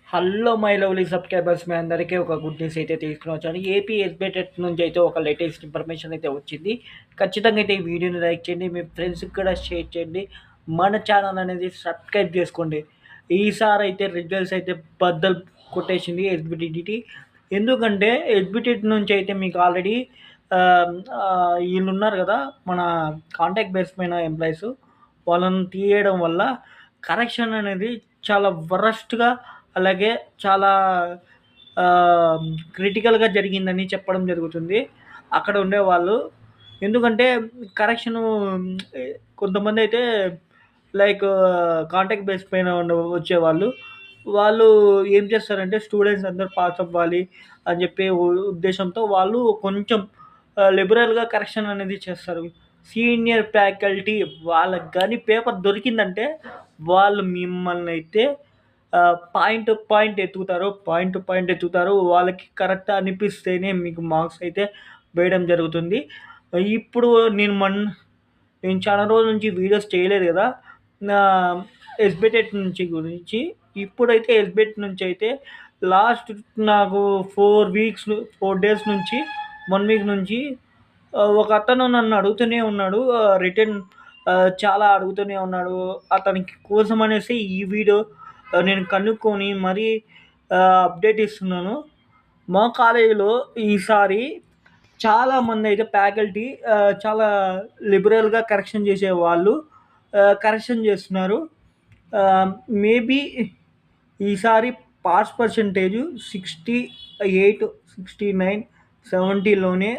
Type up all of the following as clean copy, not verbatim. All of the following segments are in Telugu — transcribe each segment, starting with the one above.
హలో మై లవ్లీ సబ్స్క్రైబర్స్ మీ అందరికీ ఒక గుడ్ న్యూస్ అయితే తీసుకుని వచ్చాను. ఏపీ ఎస్బిటెట్ నుంచి అయితే ఒక లేటెస్ట్ ఇన్ఫర్మేషన్ అయితే వచ్చింది. ఖచ్చితంగా అయితే ఈ వీడియోని లైక్ చేయండి, మీ ఫ్రెండ్స్కి కూడా షేర్ చేయండి, మన ఛానల్ అనేది సబ్స్క్రైబ్ చేసుకోండి. ఈసారి అయితే రిజల్ట్స్ అయితే బద్దలు కొట్టేసింది ఎస్బిటిటి. ఎందుకంటే ఎస్బిటెట్ నుంచి అయితే మీకు ఆల్రెడీ వీళ్ళు ఉన్నారు కదా, మన కాంటాక్ట్ బేస్ పైన ఎంప్లాయీస్ వాళ్ళని తీయడం వల్ల కరెక్షన్ అనేది చాలా వరస్ట్గా, అలాగే చాలా క్రిటికల్‌గా జరిగిందని చెప్పడం జరుగుతుంది అక్కడ ఉండేవాళ్ళు. ఎందుకంటే కరెక్షను కొంతమందైతే లైక్ కాంటాక్ట్ బేస్ పైన వచ్చేవాళ్ళు. వాళ్ళు ఏం చేస్తారంటే స్టూడెంట్స్ అందరూ పాస్ అవ్వాలి అని చెప్పి ఉద్దేశంతో వాళ్ళు కొంచెం లిబరల్‌గా కరెక్షన్ అనేది చేస్తారు. సీనియర్ ఫ్యాకల్టీ వాళ్ళకి గాని పేపర్ దొరికిందంటే వాళ్ళు మిమ్మల్నయితే పాయింట్ టు పాయింట్ ఎతుకుతారు. పాయింట్ టు పాయింట్ ఎతుకుతారు. వాళ్ళకి కరెక్ట్ అనిపిస్తేనే మీకు మార్క్స్ అయితే వేయడం జరుగుతుంది. ఇప్పుడు నేను నేను చాలా రోజుల నుంచి వీడియోస్ చేయలేదు కదా! నా ఎస్బిటెట్ నుంచి గురించి. ఇప్పుడైతే ఎస్బిటెట్ నుంచి అయితే లాస్ట్ నాకు 4 డేస్ నుంచి 1 వీక్ నుంచి ఒకతను నన్ను అడుగుతూనే ఉన్నాడు. రిటర్న్ చాలా అడుగుతూనే ఉన్నాడు. అతనికి కోసం అనేసి ఈ వీడియో నేను కనుక్కొని మరీ అప్డేట్ ఇస్తున్నాను. మా కాలేజీలో ఈసారి చాలామందైతే ఫ్యాకల్టీ చాలా లిబరల్‌గా కరెక్షన్ చేసేవాళ్ళు కరెక్షన్ చేస్తున్నారు. మేబీ ఈసారి పాస్ పర్సెంటేజు 68, 69, 70లోనే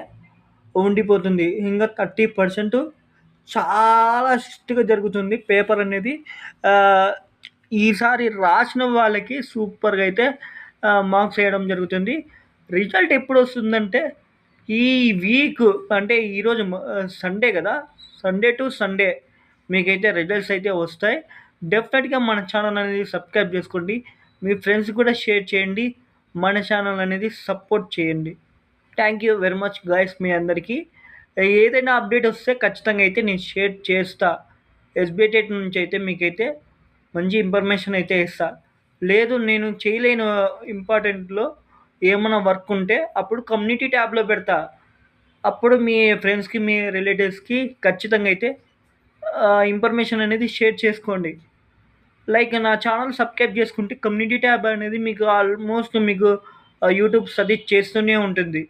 ఉండిపోతుంది. ఇంగా 30% చాలా స్ట్రిక్ట్‌గా జరుగుతుంది పేపర్ అనేది. ఆహ్, ఈసారి రాసిన వాళ్ళకి సూపర్‌గా అయితే మార్క్స్ వేయడం జరుగుతుంది. రిజల్ట్ ఎప్పుడొస్తుందంటే ఈ వీక్, అంటే ఈరోజు సండే కదా! సండే టు సండే మీకైతే రిజల్ట్స్ అయితే వస్తాయి. డెఫినెట్‌గా మన ఛానల్ అనేది సబ్స్క్రైబ్ చేసుకోండి. మీ ఫ్రెండ్స్‌కి కూడా షేర్ చేయండి. మన ఛానల్ అనేది సపోర్ట్ చేయండి. Thank you very much guys మీ అందరికీ. ఏదైనా అప్డేట్ వస్తే ఖచ్చితంగా అయితే నేను షేర్ చేస్తా. ఎస్బిటెట్ నుంచి అయితే మీకైతే మంచి ఇన్ఫర్మేషన్ అయితే ఇస్తా. లేదు నేను చేయలేను ఇంపార్టెంట్‌లో ఏమన్నా వర్క్ ఉంటే అప్పుడు కమ్యూనిటీ ట్యాబ్‌లో పెడతా. అప్పుడు మీ ఫ్రెండ్స్‌కి, మీ రిలేటివ్స్‌కి ఖచ్చితంగా అయితే ఇన్ఫర్మేషన్ అనేది షేర్ చేసుకోండి. లైక్ నా ఛానల్ సబ్స్క్రైబ్ చేసుకుంటే కమ్యూనిటీ ట్యాబ్ అనేది మీకు ఆల్మోస్ట్ మీకు యూట్యూబ్ సజెస్ట్ చేస్తూనే ఉంటుంది.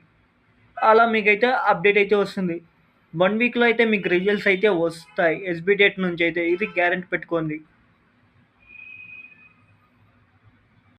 అలా మీకైతే అప్డేట్ అయితే వస్తుంది. 1 వీక్‌లో అయితే మీకు రిజల్ట్స్ అయితే వస్తాయి. ఎస్బిటెట్ నుంచి అయితే ఇది గ్యారంటీ పెట్టుకోండి.